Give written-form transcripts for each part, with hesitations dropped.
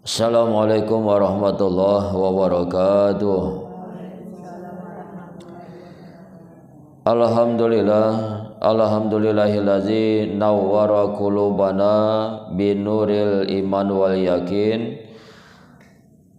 Assalamualaikum warahmatullahi wabarakatuh. Alhamdulillahillazi nawwara qulubana binuril iman wal yakin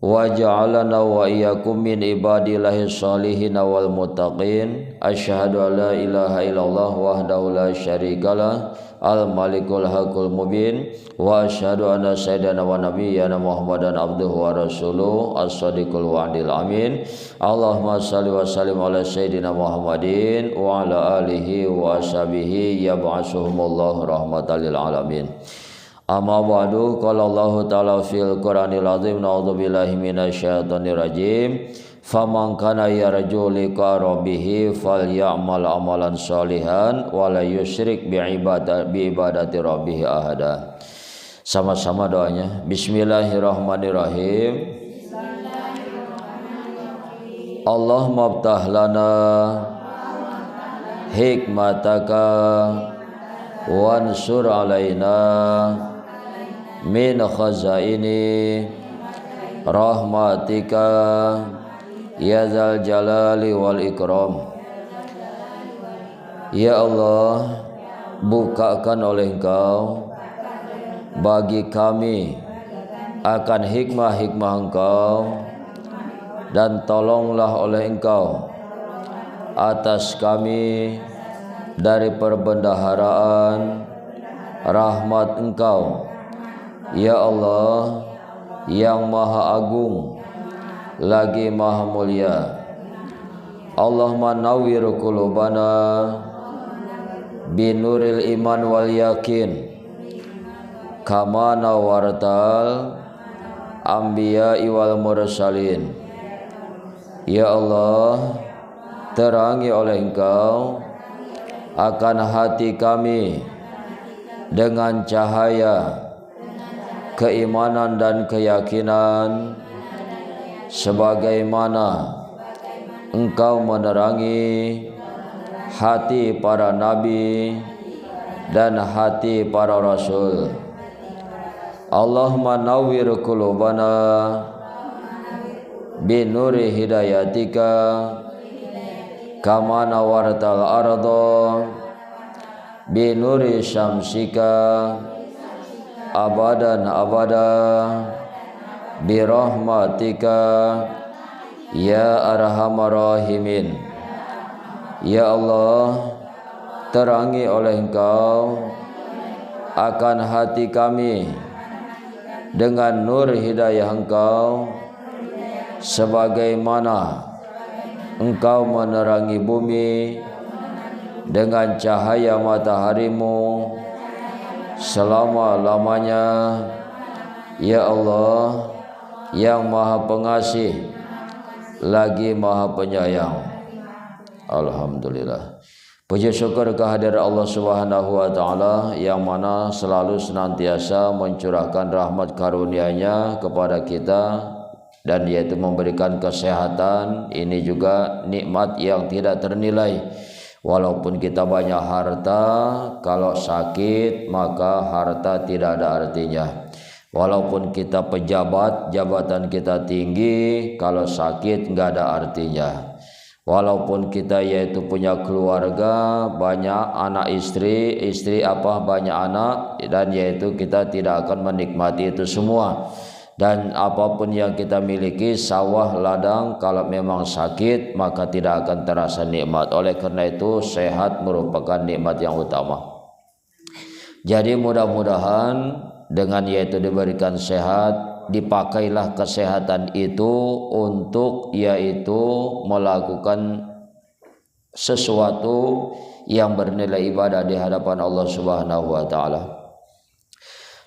wa ja'alana wa iyyakum min ibadillahi sholihin wal muttaqin. Asyhadu an la ilaha illallah wahdahu la syarikalah al-malikul haqqul mubin wa asyhadu anna sayyidana wa nabiyyana Muhammadan abduhu wa rasuluhu as-sadiqul wa'dil amin. Allahumma shalli wa sallim ala sayyidina Muhammadin wa ala alihi wa ashabihi yab'asuhumullahu rahmatan lil alamin. Amma ba'du, qala Allah ta'ala fil Qur'anil azim, na'udzu billahi minasyaitonir rajim. Faman kana yarju liqa rabbih falyamal amalan sholihan wa la yusyrik bi ibadati rabbih ahada. Sama-sama doanya. Bismillahirrahmanirrahim. Allahumma aftah lana hikmataka wansur alaina min khazaini rahmatika ya zal jalali wal ikram. Ya Allah, bukakan oleh Engkau bagi kami akan hikmah-hikmah Engkau, dan tolonglah oleh Engkau atas kami dari perbendaharaan rahmat Engkau, ya Allah yang maha agung lagi maha mulia. Allahumma nawwir qulubana binuril iman wal yakin kama nawartal anbiya'i wal mursalin. Ya Allah, terangi oleh Engkau akan hati kami dengan cahaya keimanan dan keyakinan sebagaimana Engkau menerangi hati para nabi dan hati para rasul. Allahumma nawwir qulubana binuri hidayatika kama nawartal arda binuri syamsika abadan abada birahmatika ya arhamar rahimin. Ya Allah, terangi oleh Engkau akan hati kami dengan nur hidayah Engkau sebagaimana Engkau menerangi bumi dengan cahaya mataharimu selama-lamanya. Ya Allah yang maha pengasih lagi maha penyayang. Alhamdulillah. Puji syukur kehadirat Allah Subhanahu wa taala yang mana selalu senantiasa mencurahkan rahmat karunia-Nya kepada kita, dan yaitu memberikan kesehatan. Ini juga nikmat yang tidak ternilai. Walaupun kita banyak harta, kalau sakit maka harta tidak ada artinya. Walaupun kita pejabat, jabatan kita tinggi, kalau sakit nggak ada artinya. Walaupun kita yaitu punya keluarga, banyak anak istri banyak anak, dan yaitu kita tidak akan menikmati itu semua. Dan apapun yang kita miliki, sawah, ladang, kalau memang sakit maka tidak akan terasa nikmat. Oleh karena itu sehat merupakan nikmat yang utama. Jadi mudah-mudahan dengan yaitu diberikan sehat, dipakailah kesehatan itu untuk yaitu melakukan sesuatu yang bernilai ibadah di hadapan Allah Subhanahu wa taala.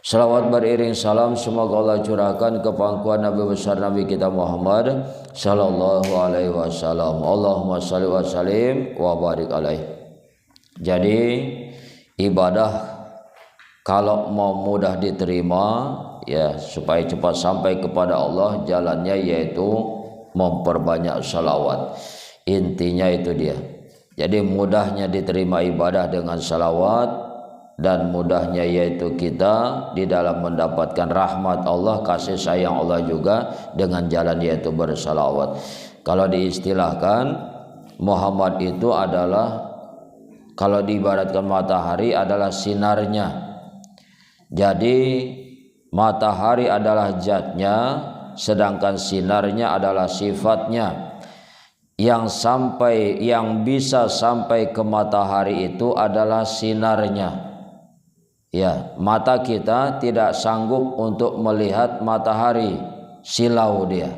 Salawat beriring salam semoga Allah curahkan ke pangkuan Nabi besar Nabi kita Muhammad sallallahu alaihi wasallam. Allahumma shalli wa sallim wa barik alaihi. Jadi ibadah kalau mau mudah diterima, ya supaya cepat sampai kepada Allah, jalannya yaitu memperbanyak salawat. Intinya itu dia. Jadi mudahnya diterima ibadah dengan salawat, dan mudahnya yaitu kita di dalam mendapatkan rahmat Allah, kasih sayang Allah juga dengan jalan yaitu bersalawat. Kalau diistilahkan, Muhammad itu adalah, kalau diibaratkan matahari adalah sinarnya. Jadi matahari adalah zatnya, sedangkan sinarnya adalah sifatnya. Yang bisa sampai ke matahari itu adalah sinarnya. Ya, mata kita tidak sanggup untuk melihat matahari, silau dia.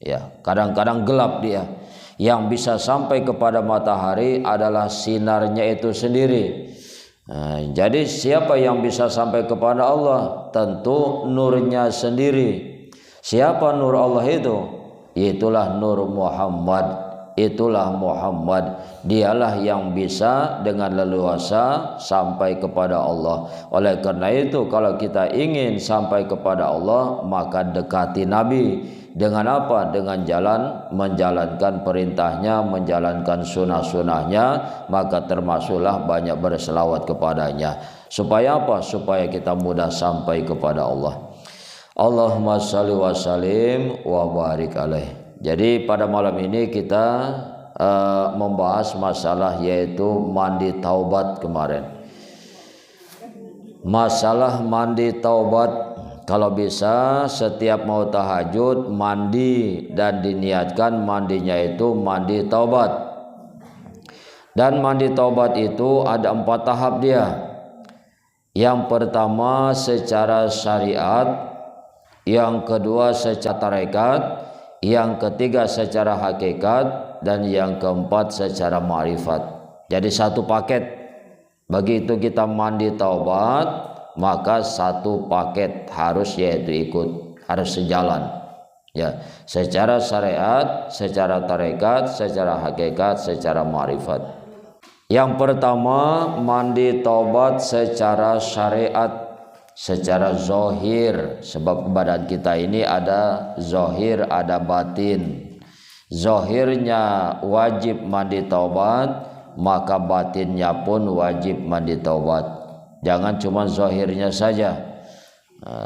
Ya, kadang-kadang gelap dia. Yang bisa sampai kepada matahari adalah sinarnya itu sendiri. Nah, jadi siapa yang bisa sampai kepada Allah? Tentu nurnya sendiri. Siapa nur Allah itu? Itulah nur Muhammad. Itulah Muhammad. Dialah yang bisa dengan leluasa sampai kepada Allah. Oleh karena itu, kalau kita ingin sampai kepada Allah, maka dekati Nabi. Dengan apa? Dengan jalan menjalankan perintahnya, menjalankan sunnah-sunnahnya, maka termasuklah banyak berselawat kepadanya. Supaya apa? Supaya kita mudah sampai kepada Allah. Allahumma shalli wa sallim wa barik alaih. Jadi pada malam ini kita membahas masalah yaitu mandi taubat kemarin. Masalah mandi taubat, kalau bisa setiap mau tahajud mandi dan diniatkan mandinya itu mandi taubat. Dan mandi taubat itu ada 4 tahap dia. Yang pertama secara syariat, yang kedua secara tarekat, yang ketiga secara hakikat, dan yang keempat secara ma'rifat. Jadi satu paket. Begitu kita mandi taubat, maka satu paket harus yaitu ikut, harus sejalan. Ya, secara syariat, secara tarekat, secara hakikat, secara ma'rifat. Yang pertama mandi taubat secara syariat, secara zohir, sebab badan kita ini ada zohir, ada batin. Zohirnya wajib mandi taubat, maka batinnya pun wajib mandi taubat. Jangan cuma zohirnya saja.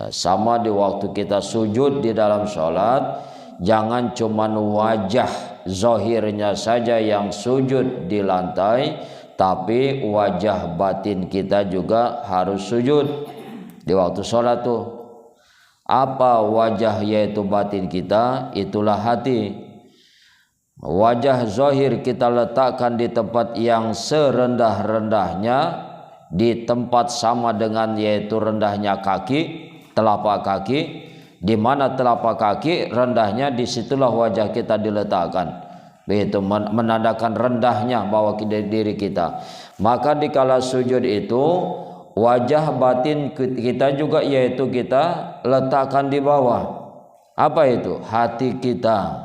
Sama di waktu kita sujud di dalam sholat, jangan cuma wajah zohirnya saja yang sujud di lantai, tapi wajah batin kita juga harus sujud. Di waktu sholat tuh, apa wajah yaitu batin kita? Itulah hati. Wajah zahir kita letakkan di tempat yang serendah-rendahnya, di tempat sama dengan yaitu rendahnya kaki, telapak kaki. Di mana telapak kaki rendahnya, disitulah wajah kita diletakkan. Begitu menandakan rendahnya bahwa diri kita. Maka dikala sujud itu, wajah batin kita juga yaitu kita letakkan di bawah. Apa itu? Hati kita.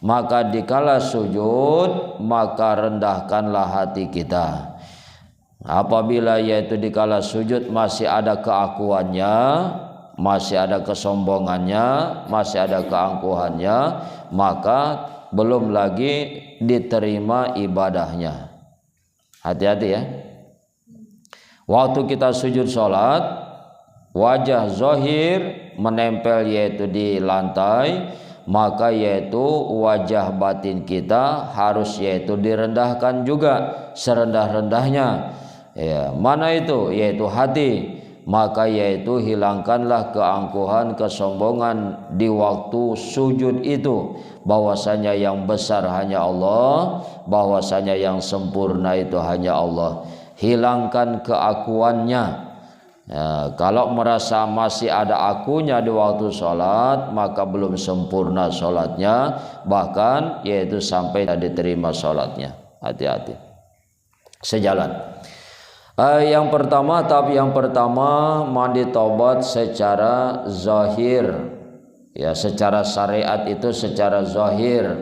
Maka dikala sujud, maka rendahkanlah hati kita. Apabila yaitu dikala sujud masih ada keakuannya, masih ada kesombongannya, masih ada keangkuhannya, maka belum lagi diterima ibadahnya. Hati-hati ya. Waktu kita sujud sholat, wajah zahir menempel yaitu di lantai, maka yaitu wajah batin kita harus yaitu direndahkan juga serendah-rendahnya. Ya, mana itu? Yaitu hati. Maka yaitu hilangkanlah keangkuhan, kesombongan di waktu sujud itu, bahwasanya yang besar hanya Allah, bahwasanya yang sempurna itu hanya Allah. Hilangkan keakuannya. Ya, kalau merasa masih ada akunya di waktu sholat, maka belum sempurna sholatnya, bahkan yaitu sampai tidak diterima sholatnya. Hati-hati. Sejalan. Yang pertama mandi taubat secara zahir. Ya, secara syariat itu secara zahir.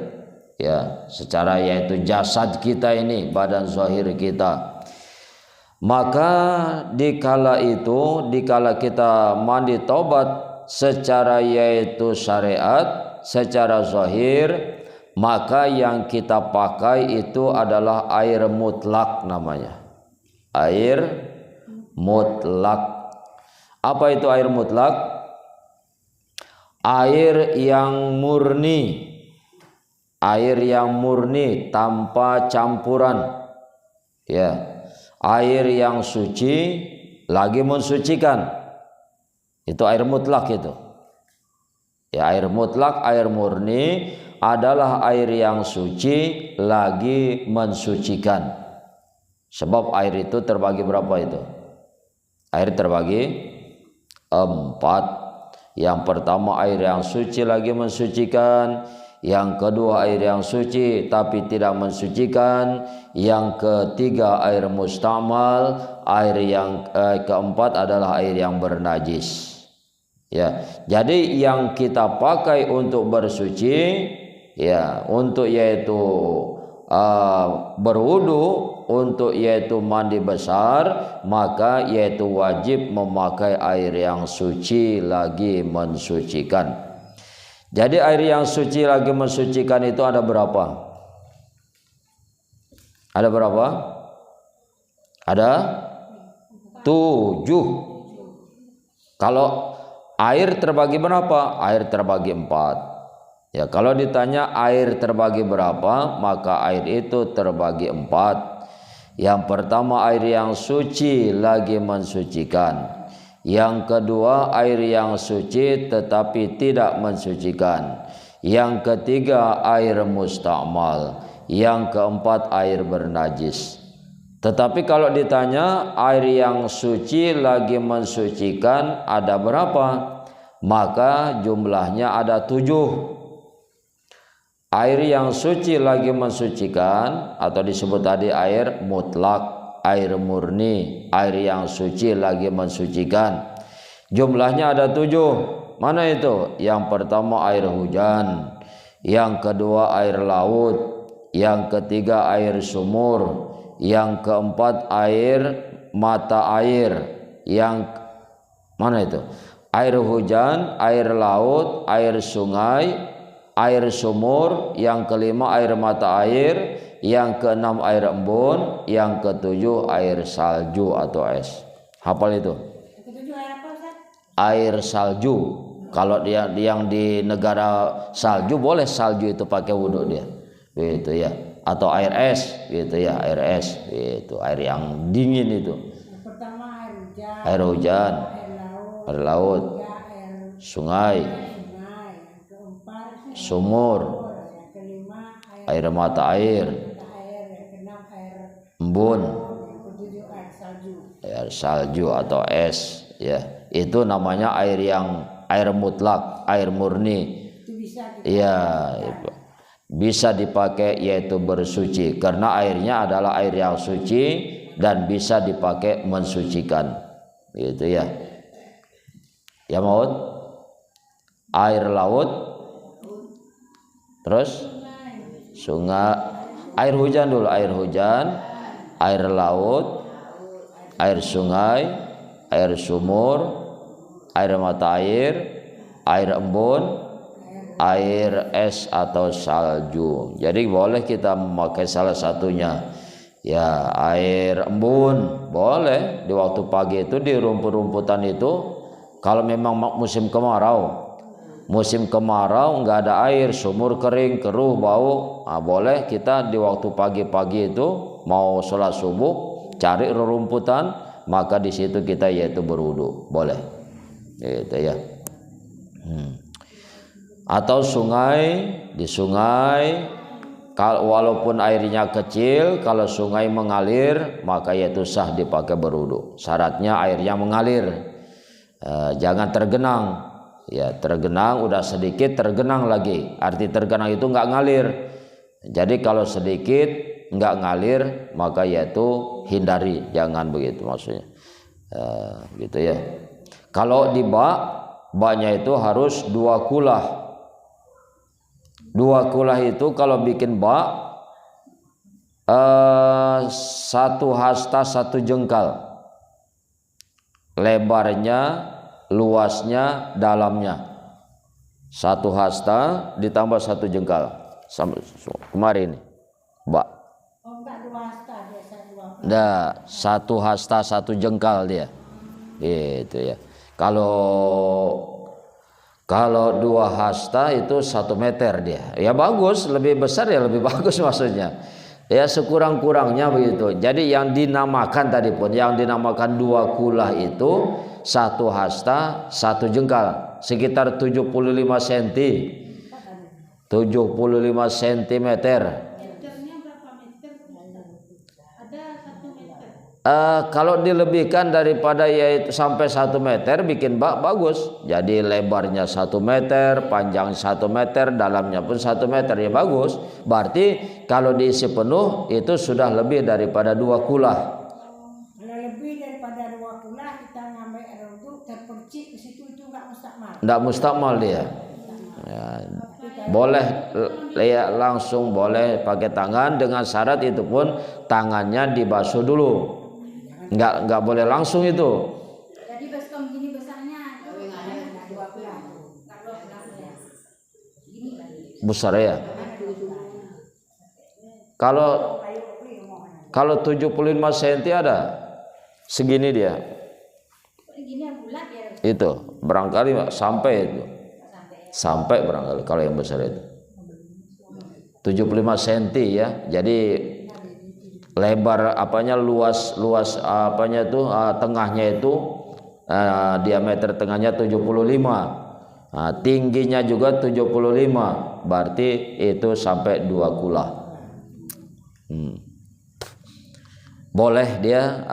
Ya, secara yaitu jasad kita ini, badan zahir kita. Maka dikala kita mandi taubat secara yaitu syariat, secara zahir, maka yang kita pakai itu adalah air mutlak namanya. Air mutlak. Apa itu air mutlak? Air yang murni, air yang murni tanpa campuran, ya, air yang suci lagi mensucikan, itu air mutlak itu. Ya, air mutlak, air murni adalah air yang suci lagi mensucikan. Sebab air itu terbagi berapa itu? Air terbagi 4. Yang pertama air yang suci lagi mensucikan, yang kedua air yang suci tapi tidak mensucikan, yang ketiga air mustamal, air yang keempat adalah air yang bernajis. Ya, jadi yang kita pakai untuk bersuci, ya, untuk yaitu berwudu, untuk yaitu mandi besar, maka yaitu wajib memakai air yang suci lagi mensucikan. Jadi air yang suci lagi mensucikan itu ada berapa? Ada berapa? Ada 7. Kalau air terbagi berapa? Air terbagi 4. Ya, kalau ditanya air terbagi berapa, maka air itu terbagi 4. Yang pertama air yang suci lagi mensucikan. Yang kedua air yang suci tetapi tidak mensucikan. Yang ketiga air mustamal. Yang keempat air bernajis. Tetapi kalau ditanya air yang suci lagi mensucikan ada berapa? Maka jumlahnya ada 7. Air yang suci lagi mensucikan atau disebut tadi air mutlak, air murni, air yang suci lagi mensucikan. Jumlahnya ada 7. Mana itu? Yang pertama air hujan, yang kedua air laut, yang ketiga air sumur, yang keempat air mata air. Yang mana itu? Air hujan, air laut, air sungai, air sumur, yang kelima air mata air, yang keenam air embun, yang ketujuh air salju atau es. Hafal itu? Air salju. Kalau dia yang di negara salju boleh salju itu pakai wudhu dia, gitu ya. Atau air es, gitu ya, air es, itu air yang dingin itu. Pertama air hujan, air laut, sungai, sumur, air mata air, embun, air salju atau es, ya, itu namanya air yang air mutlak, air murni. Ya, bisa dipakai yaitu bersuci karena airnya adalah air yang suci dan bisa dipakai mensucikan, gitu ya. Ya, maut air laut, terus sungai, air hujan dulu, air hujan, air laut, air sungai, air sumur, air mata air, air embun, air es atau salju. Jadi boleh kita memakai salah satunya. Ya, air embun boleh di waktu pagi itu di rumput-rumputan itu. Kalau memang musim kemarau, nggak ada air, sumur kering, keruh, bau, nah, boleh kita di waktu pagi-pagi itu mau sholat subuh cari rerumputan, maka di situ kita yaitu berwudu, boleh, gitu ya. Atau sungai, di sungai walaupun airnya kecil, kalau sungai mengalir maka yaitu sah dipakai berwudu. Syaratnya airnya mengalir, jangan tergenang. Ya, tergenang udah sedikit, tergenang lagi. Arti tergenang itu nggak ngalir. Jadi kalau sedikit nggak ngalir maka yaitu hindari, jangan begitu maksudnya. Gitu ya. Kalau di baknya itu harus 2 kulah. 2 kulah itu kalau bikin bak 1 hasta 1 jengkal. Lebarnya, luasnya, dalamnya 1 hasta ditambah 1 jengkal. Kemarin bak. Nggak, satu hasta satu jengkal dia. Gitu ya. Kalau 2 hasta itu 1 meter dia. Ya bagus, lebih besar ya lebih bagus maksudnya. Ya sekurang-kurangnya begitu. Jadi yang dinamakan tadi pun, yang dinamakan 2 kulah itu 1 hasta 1 jengkal, sekitar 75 cm. 75 cm. Kalau dilebihkan daripada yaitu sampai 1 meter bikin bak bagus. Jadi lebarnya 1 meter, panjang 1 meter, dalamnya pun 1 meter ya bagus. Berarti kalau diisi penuh itu sudah lebih daripada 2 kulah. Kalau lebih daripada 2 kulah kita ngambil itu terpercik ke situ itu enggak mustakmal. Enggak mustakmal dia. Ya, boleh ya, langsung boleh pakai tangan dengan syarat itu pun tangannya dibasuh dulu. Enggak boleh langsung itu. Jadi baskom gini besarnya itu 2 kulah. Besar ya. Kalau 75 cm ada segini dia. Itu barangkali sampai itu. Sampai barangkali kalau yang besar itu. 75 cm ya. Jadi lebar apanya, luas apanya tuh, tengahnya itu diameter tengahnya 75, tingginya juga 75, berarti itu sampai 2 kulah. Boleh dia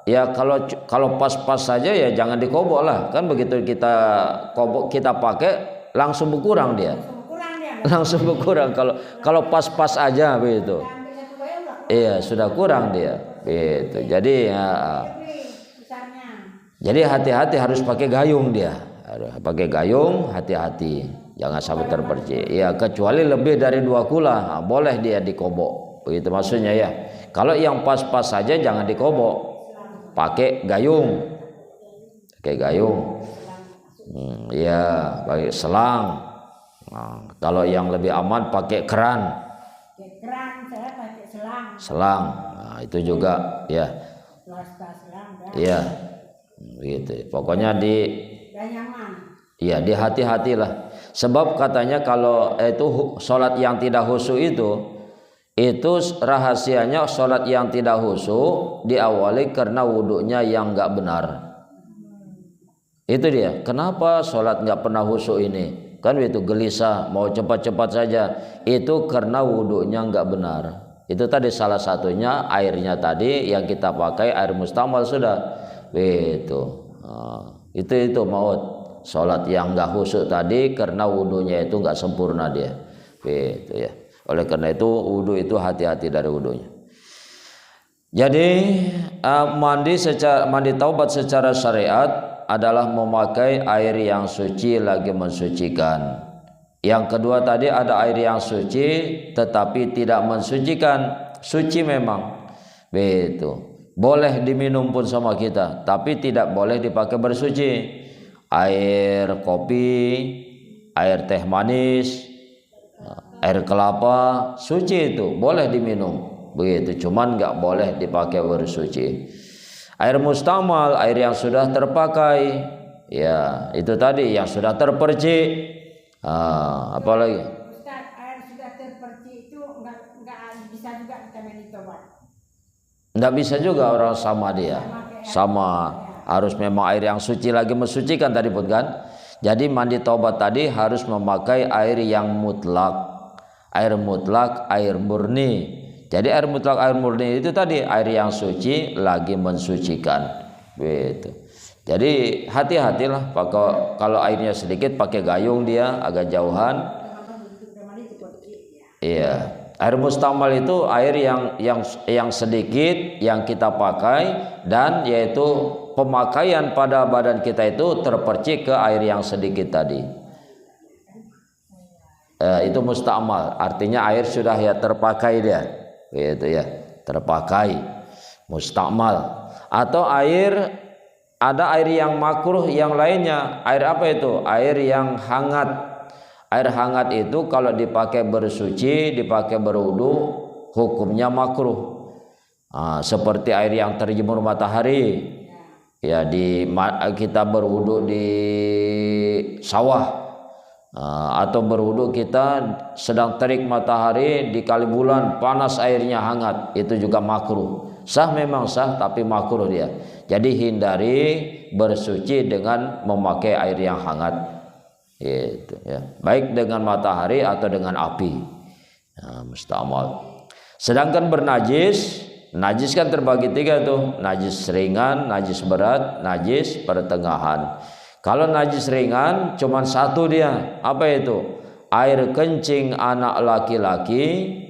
ya kalau pas-pas saja ya jangan dikobok lah, kan begitu kita kobok kita pakai langsung berkurang dia. Langsung berkurang kalau pas-pas aja begitu. Iya sudah kurang dia, gitu. Jadi hati-hati harus pakai gayung dia, pakai gayung hati-hati, jangan sampai terpercik. Ya kecuali lebih dari 2 kulah, boleh dia dikobok, begitu maksudnya ya. Kalau yang pas-pas saja jangan dikobok, pakai gayung, ya pakai selang. Nah, kalau yang lebih aman pakai keran. Saya pakai selang. Nah, itu juga ya. Iya. Gitu. Pokoknya di hati-hatilah. Sebab katanya kalau itu salat yang tidak khusyuk itu rahasianya salat yang tidak khusyuk diawali karena wudunya yang enggak benar. Itu dia. Kenapa salat enggak pernah khusyuk ini? Kan itu gelisah, mau cepat-cepat saja. Itu karena wudunya enggak benar. Itu tadi salah satunya airnya tadi yang kita pakai air mustakmal sudah. Itu. Itu maut. Salat yang enggak khusyuk tadi karena wudunya itu enggak sempurna dia. Itu ya. Oleh karena itu wudu itu hati-hati dari wudunya. Jadi mandi taubat secara syariat adalah memakai air yang suci lagi mensucikan. Yang kedua tadi ada air yang suci tetapi tidak mensucikan, suci memang. Begitu. Boleh diminum pun sama kita, tapi tidak boleh dipakai bersuci. Air kopi, air teh manis, air kelapa, suci itu boleh diminum. Begitu, cuman nggak boleh dipakai bersuci. Air mustakmal, air yang sudah terpakai, ya itu tadi yang sudah terpercik. Apalagi? Ustaz, air sudah terpercik itu nggak bisa juga kita mandi tobat. Nggak bisa juga orang sama dia, sama harus memang air yang suci lagi mensucikan tadi pun kan. Jadi mandi taubat tadi harus memakai air yang mutlak, air murni. Jadi air mutlak, air murni itu tadi air yang suci lagi mensucikan, begitu. Jadi hati-hatilah kalau airnya sedikit pakai gayung dia agak jauhan. Iya, air mustakmal itu air yang sedikit yang kita pakai dan yaitu pemakaian pada badan kita itu terpercik ke air yang sedikit tadi. Itu mustakmal, artinya air sudah ya terpakai dia. Gitu ya, terpakai mustakmal. Atau ada air yang makruh yang lainnya. Air apa itu? Air yang hangat. Air hangat itu kalau dipakai bersuci, dipakai berwudu, hukumnya makruh. Seperti air yang terjemur matahari. Ya, kita berwudu di sawah, atau berwudu kita sedang terik matahari di kali bulan, panas airnya hangat, itu juga makruh. Sah, memang sah, tapi makruh dia. Jadi hindari bersuci dengan memakai air yang hangat, gitu ya, baik dengan matahari atau dengan api. Mustamal. Sedangkan bernajis, najis kan terbagi 3 tuh, najis ringan, najis berat, najis pertengahan. Kalau najis ringan cuman 1 dia, apa itu? Air kencing anak laki-laki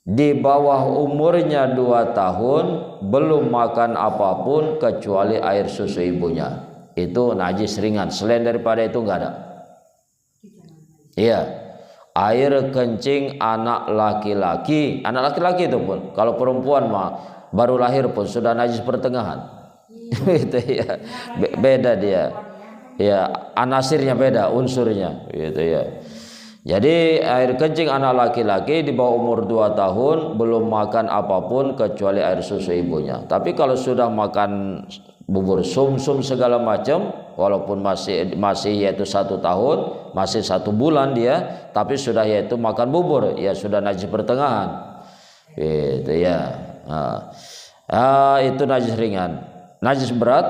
di bawah umurnya 2 tahun, belum makan apapun kecuali air susu ibunya. Itu najis ringan. Selain daripada itu enggak ada. Iya. Air kencing anak laki-laki itu pun, kalau perempuan mah baru lahir pun sudah najis pertengahan. Itu ya. Beda dia. Ya, anasirnya beda, unsurnya, gitu ya. Jadi air kencing anak laki-laki di bawah umur 2 tahun belum makan apapun kecuali air susu ibunya. Tapi kalau sudah makan bubur sumsum segala macam, walaupun masih yaitu 1 tahun, masih 1 bulan dia, tapi sudah yaitu makan bubur, ya sudah najis pertengahan, gitu ya. Itu najis ringan. Najis berat,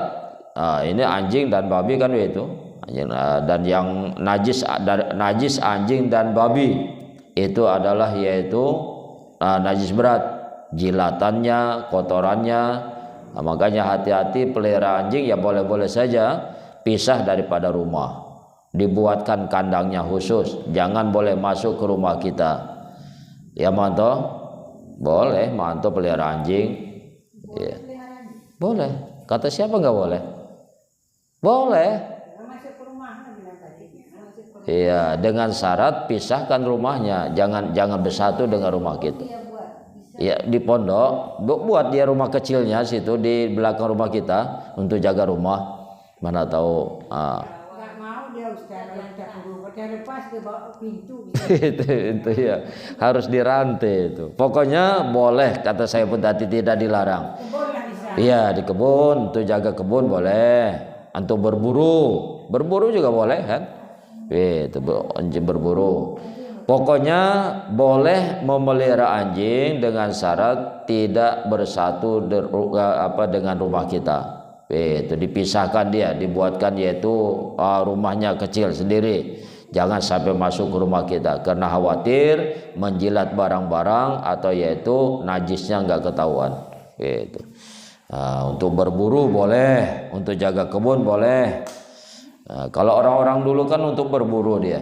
ini anjing dan babi kan itu. Dan yang najis anjing dan babi itu adalah yaitu najis berat, jilatannya, kotorannya. Makanya hati-hati pelihara anjing, ya boleh-boleh saja pisah daripada rumah, dibuatkan kandangnya khusus, jangan boleh masuk ke rumah kita. Ya manto, boleh manto pelihara anjing, ya. Boleh. Kata siapa nggak boleh? Boleh. Iya, dengan syarat pisahkan rumahnya, jangan bersatu dengan rumah kita. Ya, di pondok buat dia rumah kecilnya situ di belakang rumah kita untuk jaga rumah. Mana tahu. Nggak mau dia Ustaz, yang dia lepas ke pintu. itu ya, harus dirantai itu. Pokoknya boleh, kata saya pun tadi, tidak dilarang. Iya, di kebun, untuk jaga kebun boleh. Untuk berburu juga boleh kan? Itu anjing berburu. Pokoknya boleh memelihara anjing dengan syarat tidak bersatu dengan rumah kita. Itu dipisahkan dia, dibuatkan yaitu rumahnya kecil sendiri. Jangan sampai masuk ke rumah kita karena khawatir menjilat barang-barang atau yaitu najisnya nggak ketahuan. Itu. Untuk berburu boleh, untuk jaga kebun boleh. Kalau orang-orang dulu kan untuk berburu dia.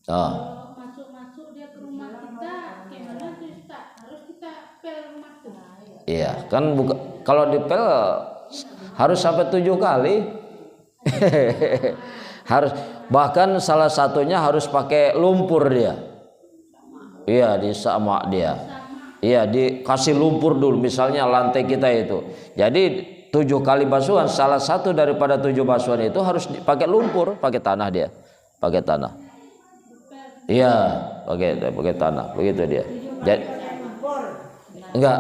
Masuk dia ke rumah kita, gimana tuh Ustaz? Harus kita pel rumah tuh. Iya, kan kalau dipel harus sampai 7 kali. Harus, bahkan salah satunya harus pakai lumpur dia. Iya, disama dia. Iya, dikasih lumpur dulu, misalnya lantai kita itu. Jadi 7 kali basuhan, salah satu daripada 7 basuhan itu harus pakai lumpur, pakai tanah dia, pakai tanah. Iya, pakai tanah, begitu dia. Jadi, enggak.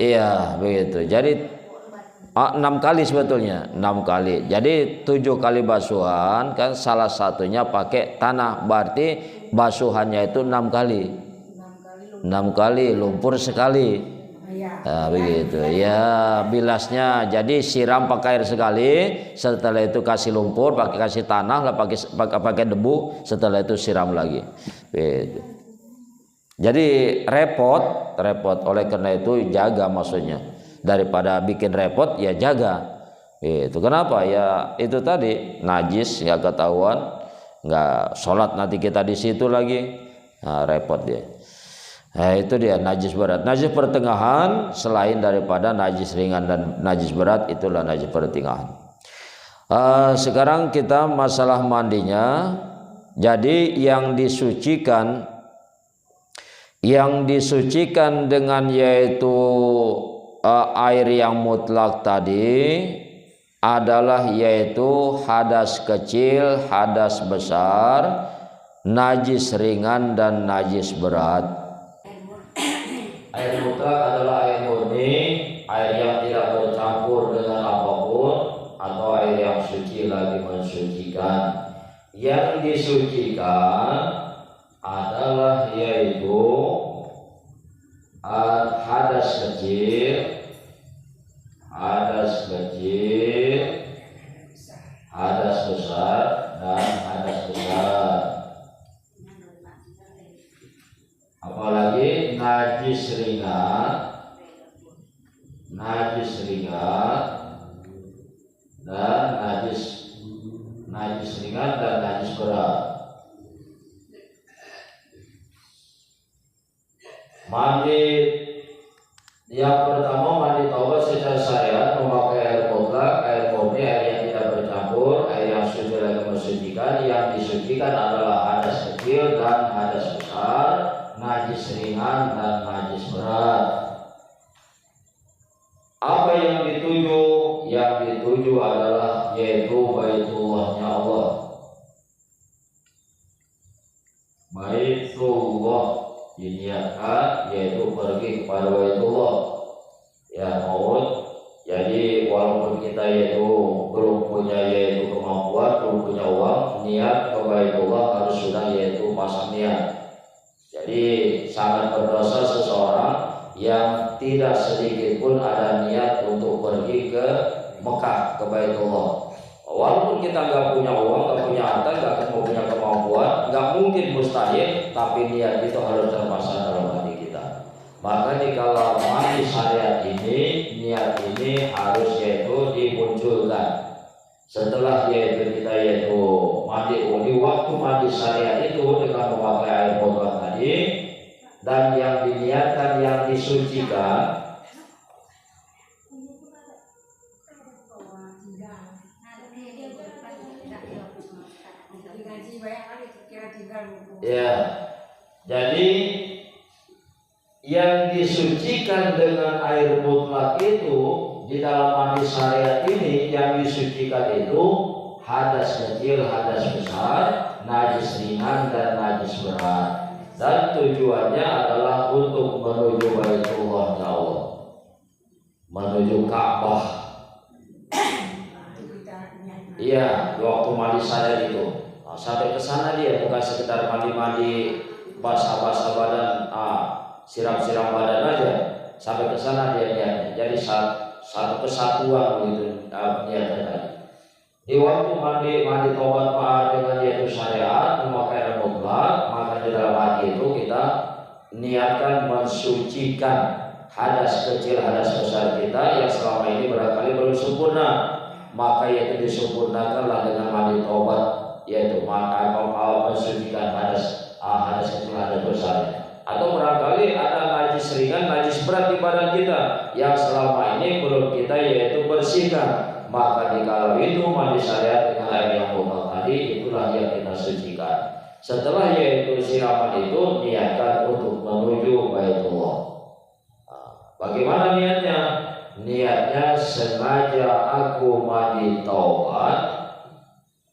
Iya, begitu. Jadi 6 kali sebetulnya, 6 kali. Jadi 7 kali basuhan kan salah satunya pakai tanah, berarti basuhannya itu 6 kali. 6 kali lumpur sekali. Begitu. Ya, bilasnya jadi siram pakai air sekali, setelah itu kasih lumpur, kasih tanah, lah pakai debu, setelah itu siram lagi. Begitu. Jadi repot. Oleh karena itu jaga, maksudnya. Daripada bikin repot ya jaga. Itu kenapa? Ya itu tadi najis nggak ketahuan, nggak sholat nanti kita di situ lagi, repot dia. Itu dia najis berat. Najis pertengahan selain daripada najis ringan dan najis berat, itulah najis pertengahan. Sekarang kita masalah mandinya. Jadi yang disucikan dengan yaitu air yang mutlak tadi adalah yaitu hadas kecil, hadas besar, najis ringan dan najis berat. Air mutlak adalah air murni, air yang tidak bercampur dengan apapun, atau air yang suci lagi mensucikan. Yang disucikan adalah yaitu hadas kecil, hadas besar, dan hadas besar. Apalagi najis ringan, dan najis ringan dan najis berat. Mandi yang pertama, mandi taubat secara syariat memakai air mutlak, air murni, air yang tidak bercampur, air yang suci lagi mensucikan. Yang disucikan adalah hadas kecil dan hadas besar, najis ringan dan najis berat. Apa yang dituju? Yang dituju adalah yaitu Baitullahnya Allah. Baitullah diniatkan yaitu pergi kepada Baitullah, ya maut. Jadi walaupun kita yaitu belum punya yaitu kemampuan, belum punya uang, niat ke Baitullah harus sudah yaitu pasang niat. Jadi sangat berdosa seseorang yang tidak sedikit pun ada niat untuk pergi ke Mekah, ke Baitullah. Walaupun kita nggak punya uang, nggak punya harta, nggak punya kemampuan, nggak mungkin, mustahil, tapi niat itu harus terpasang dalam hati kita. Maka jika mandi syariat ini, niat ini harus yaitu dimunculkan. Setelah yaitu kita yaitu mandi, di waktu mandi syariat itu dengan memakai air mutlak tadi, dan yang diniatkan, yang disucikan, ya, jadi yang disucikan dengan air mutlak itu di dalam mandi syariat ini, yang disucikan itu hadas kecil, hadas besar, najis ringan dan najis berat. Dan tujuannya adalah untuk menuju Baitullah Allah, menuju Ka'bah. Iya, waktu mandi syariat itu. Sampai ke sana dia bukan sekedar mandi-mandi, basah-basah badan, siram-siram badan aja. Sampai ke sana dia niatnya. Jadi satu kesatuan gitu niatnya tadi. Di waktu mandi taubat dengan yaitu syariat memakai air mutlak, maka di dalam hati itu kita niatkan mensucikan hadas kecil, hadas besar kita yang selama ini barangkali belum sempurna. Maka yaitu disempurnakanlah dengan mandi taubat, yaitu mensucikan hadas kecil, hadas besar. Atau barangkali ada najis ringan, najis berat di badan kita yang selama ini belum kita yaitu bersihkan. Maka dikala itu mandi syariat dengan air yang mutlak tadi, itulah yang kita sucikan. Setelah yaitu siraman itu, niatkan untuk menuju Baitullah. Bagaimana niatnya? Niatnya sengaja aku mandi taubat,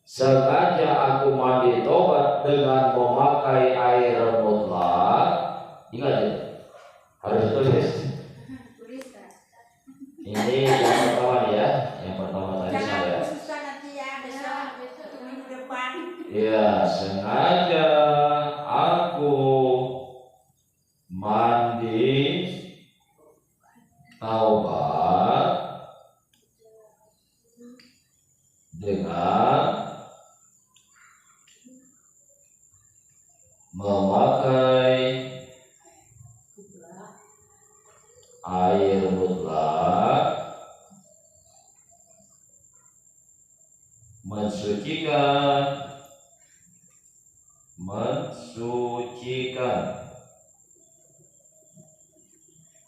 sengaja aku mandi taubat dengan memakai air mutlak. Ingat ya, harus tulis. Ini yang pertama ya, yang pertama tadi saya. Ya, sengaja aku mandi taubat dengan memakai air mutlak, mensucikan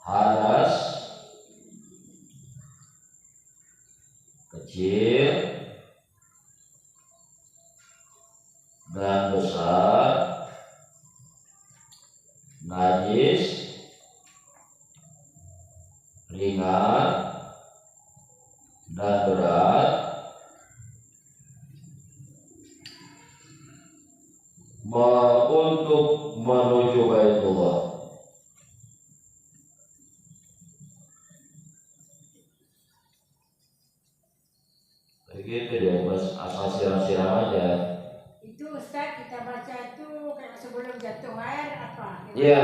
hadas kecil dan besar, najis ringan dan berat, untuk menuju Baitullah. terus asal siram-siram aja. Itu Ustaz kita baca itu kayak sebelum jatuh air apa? Iya,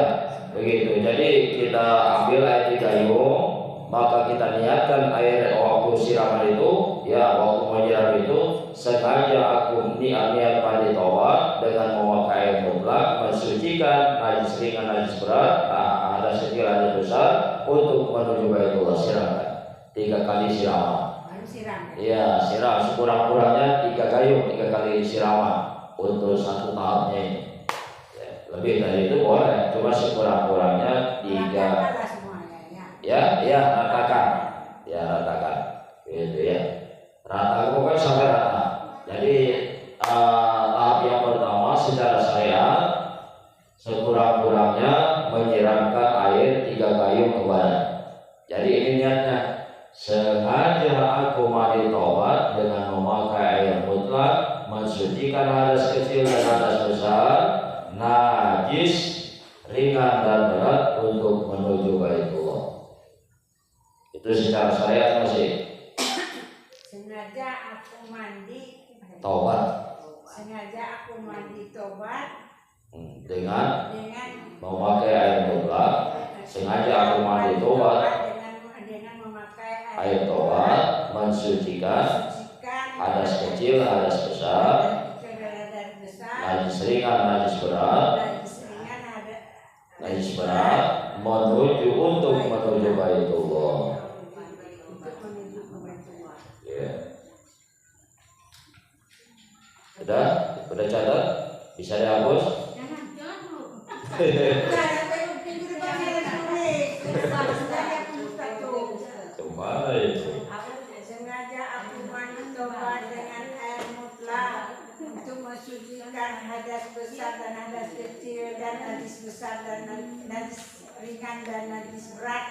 begitu. Jadi kita ambil air di gayung, maka kita niatkan air waktu siraman itu, ya waktu menyiram itu sengaja aku niat mandi taubat dengan memakai air mutlak, mensucikan najis ringan najis berat, ada kecil ada besar untuk menuju Baitullah siramkan 3 kali siraman. Baru siram. Iya, siram sekurang-kurangnya 3 gayung 3 kali siraman untuk 1 tahapnya ini. Ya, lebih dari itu boleh, cuma sekurang-kurangnya 3. Ratakanlah semuanya ya. Ya, ratakan. Ya, ratakan. Gitu ya. Rata pokoknya sampai rata. Jadi tahap yang pertama secara syariat sekurang-kurangnya menyiramkan air 3 gayung ke badan. Jadi ini niatnya, sengaja aku mandi taubat dengan memakai air mutlak, mensucikan hadas kecil dan hadas besar, najis ringan dan berat untuk menuju Baitullah. Itu secara syariat masih Sengaja aku mandi taubat. Sengaja aku mandi tobat Dengan dengan memakai air mutlak, sengaja aku mandi taubat dengan memakai air taubat, mensucikan hadas kecil, hadas besar, najis ringan, najis berat, najis berat, menuju untuk menuju Baitullah. Ya. Udah catat? Bisa dihapus? Jangan dulu. Kemana itu? Sengaja aku mandi tobat dengan air mutlak untuk mensucikan hadas besar dan hadas kecil dan najis besar dan najis ringan dan najis berat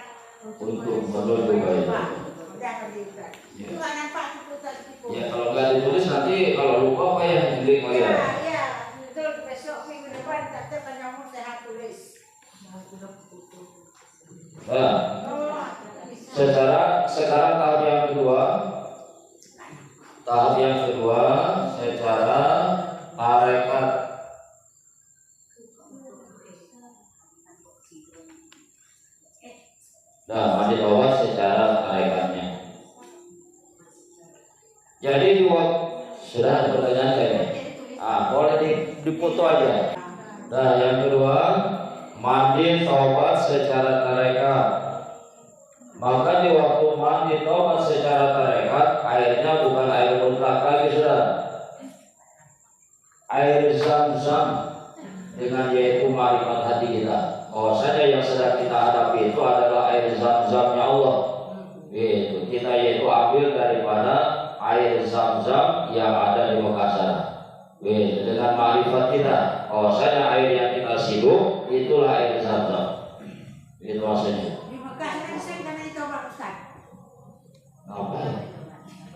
Untuk menuju Baitullah. Udah kan itu nampak tipu. Ya kalau nggak ditulis nanti kalau lupa apa ya diklik lagi. Iya, betul besok minggu depan tetap kamu sehat tulis. Nah, sekarang tahap yang kedua secara tarekat. Nah, mandi taubat secara tarekatnya. Jadi sudah ada pertanyaan kayaknya. Boleh dipoto aja. Nah, yang kedua, mandi taubat secara tarekat. Maka di waktu mandi taubat secara tarekat, airnya bukan air mutlak lagi sudah. Air zam-zam dengan yaitu marifat hati kita. Bahwasanya yang sedang kita hadapi itu adalah air zam-zamnya Allah. Itu kita yaitu ambil daripada air zam-zam yang ada di Mekah sana. Dengan marifat kita, bahwasanya air yang kita sirup itulah air zam-zam. Itu maksudnya. Di Mekah ini saya karena itu Pak Ustaz. Apa?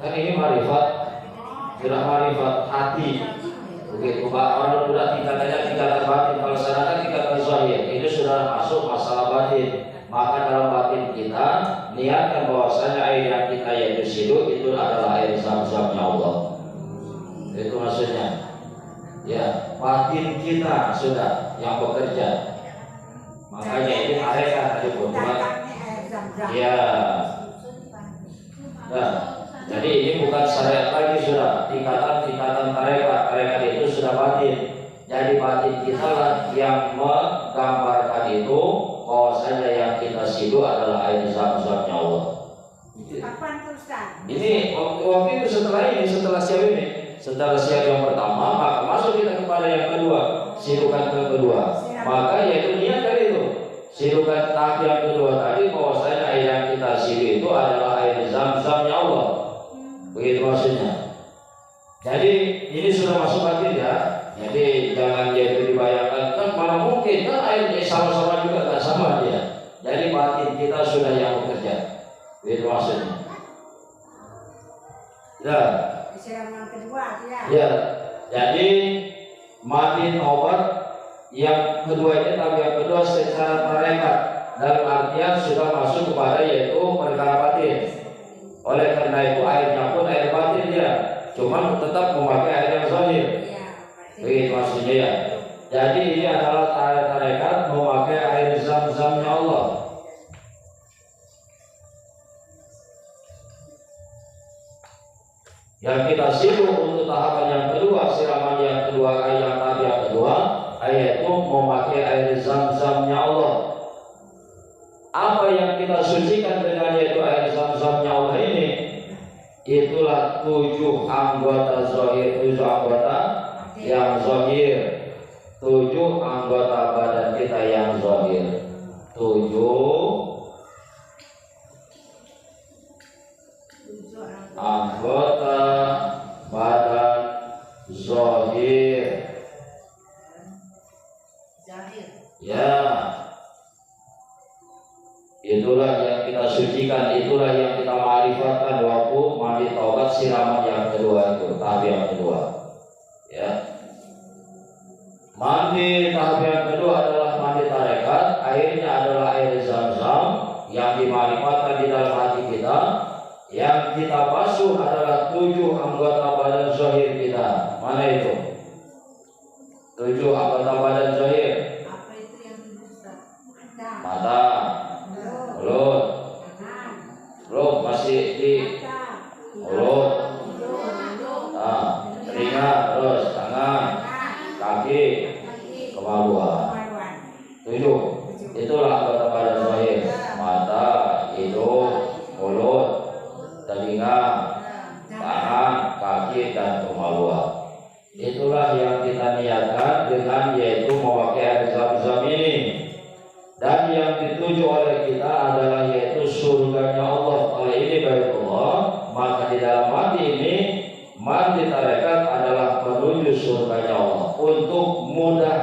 Kan ini marifat, tidak marifat hati. Begitu Pak, orang sudah tingkatan batin. Kalau sana kan tingkatan zahir. Ini sudah masuk masalah batin. Maka dalam batin kita niatkan bahwasanya air yang kita yaitu sirup itu adalah air zam-zamnya Allah. Itu maksudnya. Ya, batin kita sudah yang bekerja. Makanya ini tarekat tadi bukan. Ya. Nah, jadi ini bukan syariat lagi sudah. Tingkatan tarekat itu sudah batin. Jadi batin kita lah yang menggambarkan itu bahwasanya yang kita sidu adalah air zam-zamnya Allah. Kapan tuh Ustaz? Ini waktu itu setelah siap ini. Setelah siap yang pertama, maka masuk kita kepada yang kedua, sirukan yang kedua. Maka yaitu niat dari itu. Sirukan tahap yang kedua tadi bahwasanya air yang kita siru itu adalah air zam-zamnya Allah. Begitu maksudnya. Jadi ini sudah masuk batin ya. Jadi jangan jadi dibayangkan kan malah mungkin kan airnya sama-sama juga nggak sama dia. Jadi batin kita sudah yang bekerja. Begitu maksudnya. Ya. Siraman kedua ya. Ya. Jadi mandi taubat yang kedua ini tahap yang kedua secara tarekat dalam artian sudah masuk kepada yaitu perkara batin. Oleh karena itu airnya pun air batin dia. cuman tetap memakai air yang zahir. Iya. Begitu maksudnya ya. Jadi ini adalah tarekat memakai air zam-zamnya Allah. Yang kita sibuk untuk tahapan yang kedua, siraman yang kedua, tahap yang kedua, yaitu memakai air zam-zamnya Allah. Apa yang kita sucikan dengan yaitu air zam-zamnya Allah ini, itulah 7 anggota zahir, 7 anggota yang zahir, 7 anggota badan kita yang zahir, 7 anggota badan zahir. Ya, itulah yang kita sucikan, itulah yang kita ma'rifatkan waktu mandi taubat siraman yang kedua itu, tahap yang kedua. Ya, mandi tahap yang kedua adalah mandi tarekat. Airnya adalah air zam-zam yang dima'rifatkan di dalam hati kita. Yang kita basuh adalah 7 anggota badan zahir kita. Mana itu? 7 anggota badan zahir. Apa itu yang bisa? Mata, mulut, belum masih di mulut, telinga, terus tangan, kaki, kemaluan. 7. Itulah anggota badan zahir. Mata, hidung, mulut, telinga, tangan, kaki, dan kemaluan. Itulah yang kita niatkan dengan yaitu memakai air zam-zam ini. Dan yang dituju oleh kita adalah yaitu surganya Allah. Oleh ini baitullah, maka di dalam mandi ini, mandi tarekat adalah menuju surganya Allah, untuk mudah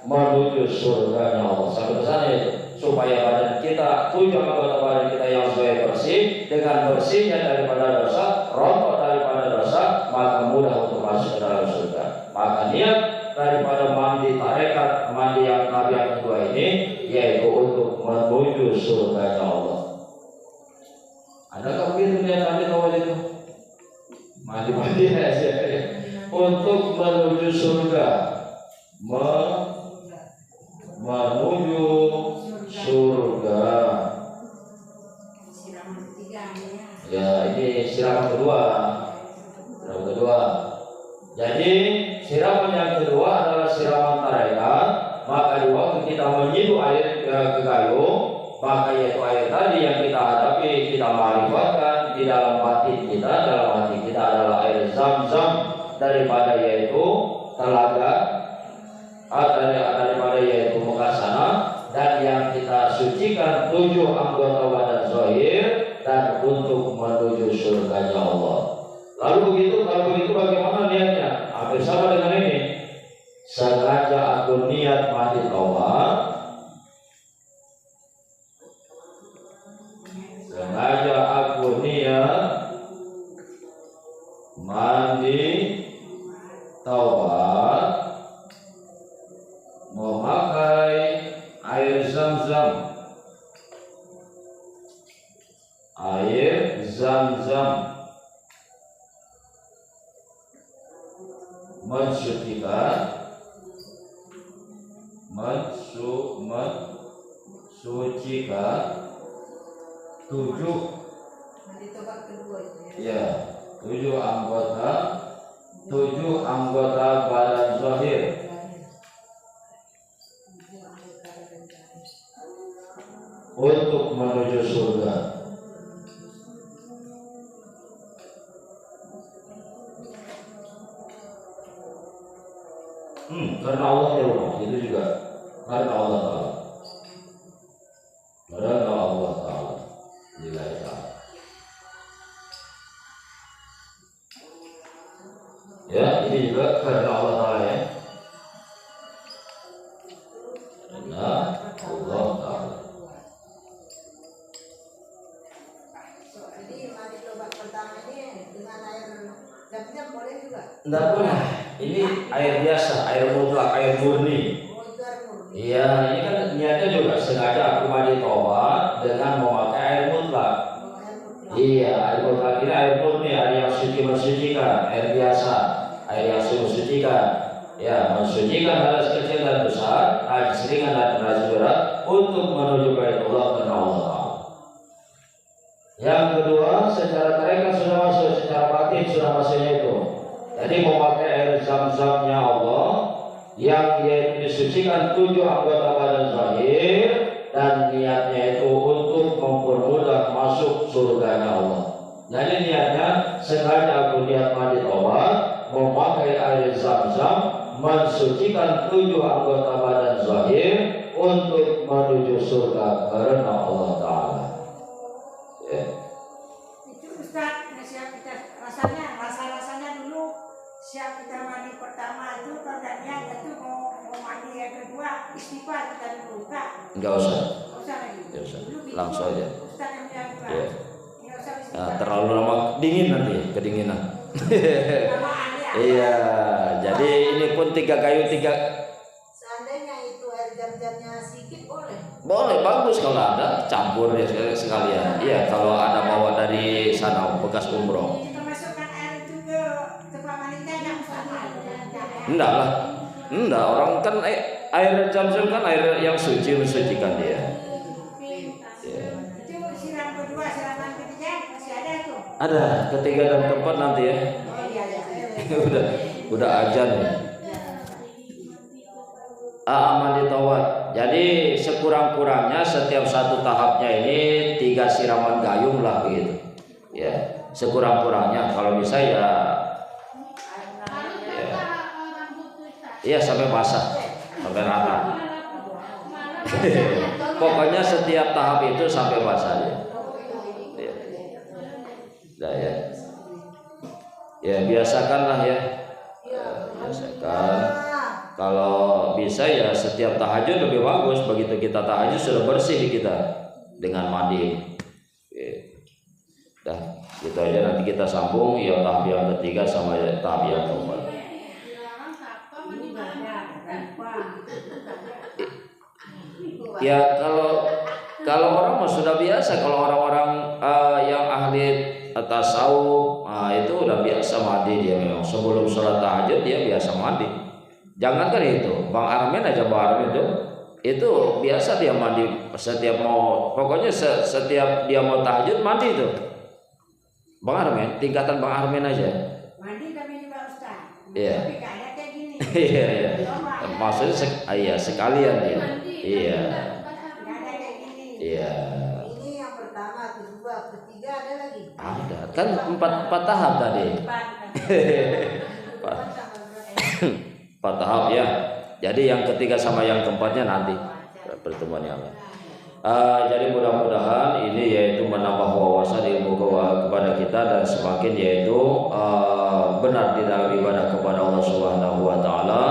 menuju surganya Allah. Sampai ke sana itu, supaya badan kita, 7 anggota badan kita yang supaya bersih, dengan bersihnya daripada dosa, rontok daripada dosa, maka mudah untuk masuk ke dalam surga. Maka niat daripada mandi tarekat, mandi yang tahap yang kedua ini, yaitu untuk menuju surganya Allah. Adakah begitu niat mandi taubat itu? Mandi saja untuk menuju surga, menuju surga. Siraman ketiga Ya, ini siraman kedua. Siraman kedua. Jadi siraman yang kedua adalah siraman tarekat. Maka di waktu kita menyidu air ke gayung, maka yaitu air tadi yang kita hadapi, kita ma'rifatkan di dalam hati kita. Dalam hati kita adalah air zam-zam daripada yaitu telaga, daripada yaitu muka sana. Dan yang kita sucikan 7 anggota badan zahir, dan untuk menuju surganya Allah. Lalu kalau begitu bagaimana niatnya? Hampir sama dengan ini. Sengaja aku niat mandi taubat, sengaja aku niat mandi taubat, memakai air zam-zam, air zam-zam, mensucikan, mensucikan 7, mandi taubat kedua itu ya, 7 anggota badan zahir untuk menuju surga. Karena Allah ya Allah, itu juga karena Allah Ta'ala. Karena Allah Ta'ala. Lillahi ta'ala. Ya, ini juga karena Allah Ta'ala ya. Karena Allah Ta'ala. Jadi mandi taubat pertama ini dengan air zam-zam boleh juga? Tidak boleh. Ini air biasa, air mutlak, air murni. Oh, itu air murni. Iya, ini kan niatnya juga sengaja aku mandi taubat dengan memakai air mutlak. Oh, air mutlak. Iya, air mutlak ini air murni, air yang suci mensucikan, air biasa, air yang mensucikan, ya mensucikan hadas kecil dan besar, najis ringan dan najis berat untuk menuju Baitullah karena Allah Ta'ala. Yang kedua, secara mereka sudah masuk, secara batin sudah masuknya itu. Jadi memakai air zam-zamnya Allah yang yaitu disucikan 7 anggota badan zahir dan niatnya itu untuk mempermudah masuk surganya Allah. Jadi niatnya sengaja aku niat mandi taubat, memakai air zam-zam, mensucikan 7 anggota badan zahir untuk menuju surga karena Allah Ta'ala. Ya. Itu Ustaz, siap kita rasanya dulu siap kita mandi pertama itu kalau nggak niat itu mau mandi yang kedua istighfar kita dulu Kak. Enggak usah. Nggak usah lagi. Enggak usah. Dulu gitu, Langsung aja. Ustaz yang bilang Kak. Ya. Nggak usah Nah, istighfar. terlalu lama dingin nanti, kedinginan. Lamaan ya. Iya, jadi ini pun 3 kayu 3. Seandainya itu air jam-jamnya sedikit boleh. Boleh, bagus kalau ada campur ya sekalian. Iya, kalau ada bawa dari sana bekas umroh. Kita masukkan air itu ke tempat mandinya yang sama. Enggak lah. Enggak, orang kan air zam-zam kan air yang suci mensucikan dia. Ya. Itu siram kedua, siraman ketiga masih ada tuh. Ada ketiga dan keempat nanti ya. Oh iya ya. udah ajan ya. Mandi taubat. Jadi sekurang-kurangnya setiap satu tahapnya ini 3 siraman gayung lah begitu. Ya, sekurang-kurangnya kalau bisa ya. Iya sampai basah, sampai rata. Pokoknya setiap tahap itu sampai basah ya. Nah, ya. Ya biasakanlah ya. Biasakan. Kalau bisa ya setiap tahajud lebih bagus. Begitu kita tahajud sudah bersih kita dengan mandi. Dah, gitu aja nanti kita sambung ya tahap yang ketiga sama tahap yang keempat. Ya kalau orang mah sudah biasa. Kalau orang-orang yang ahli tasawuf itu udah biasa mandi dia memang sebelum sholat tahajud dia biasa mandi. Jangankan itu, Bang Armin aja Bang Armin itu biasa dia mandi setiap mau, pokoknya setiap dia mau tahajud mandi itu. Bang Armin, tingkatan Bang Armin aja. Mandi kami juga Ustaz. Iya. Tapi nggak ada kayak gini. Iya iya. Maksudnya iya sekalian ya. Iya. Nggak ada kayak gini. Iya. Ini yang pertama, kedua, ketiga ada lagi. Ada kan empat tahap tadi. Empat tahap ya. Jadi yang ketiga sama yang keempatnya nanti pertemuan yang lain. Jadi mudah-mudahan ini yaitu menambah wawasan ilmu kepada kita dan semakin yaitu benar di dalam ibadah kepada Allah Subhanahu wa taala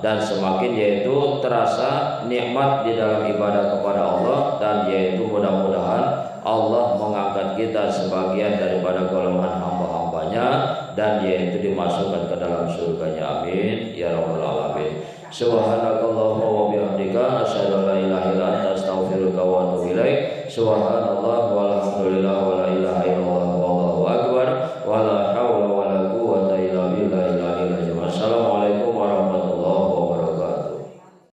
dan semakin yaitu terasa nikmat di dalam ibadah kepada Allah dan yaitu mudah-mudahan Allah mengangkat kita sebagian daripada golongan hamba-hambanya dan yaitu dimasukkan ke dalam surganya. Amin ya rabbal alamin. Subhanakallahumma wa bihamdika asyhadu an la ilaha illa anta astaghfiruka wa atubu ilaik. Subhanallah walhamdulillah.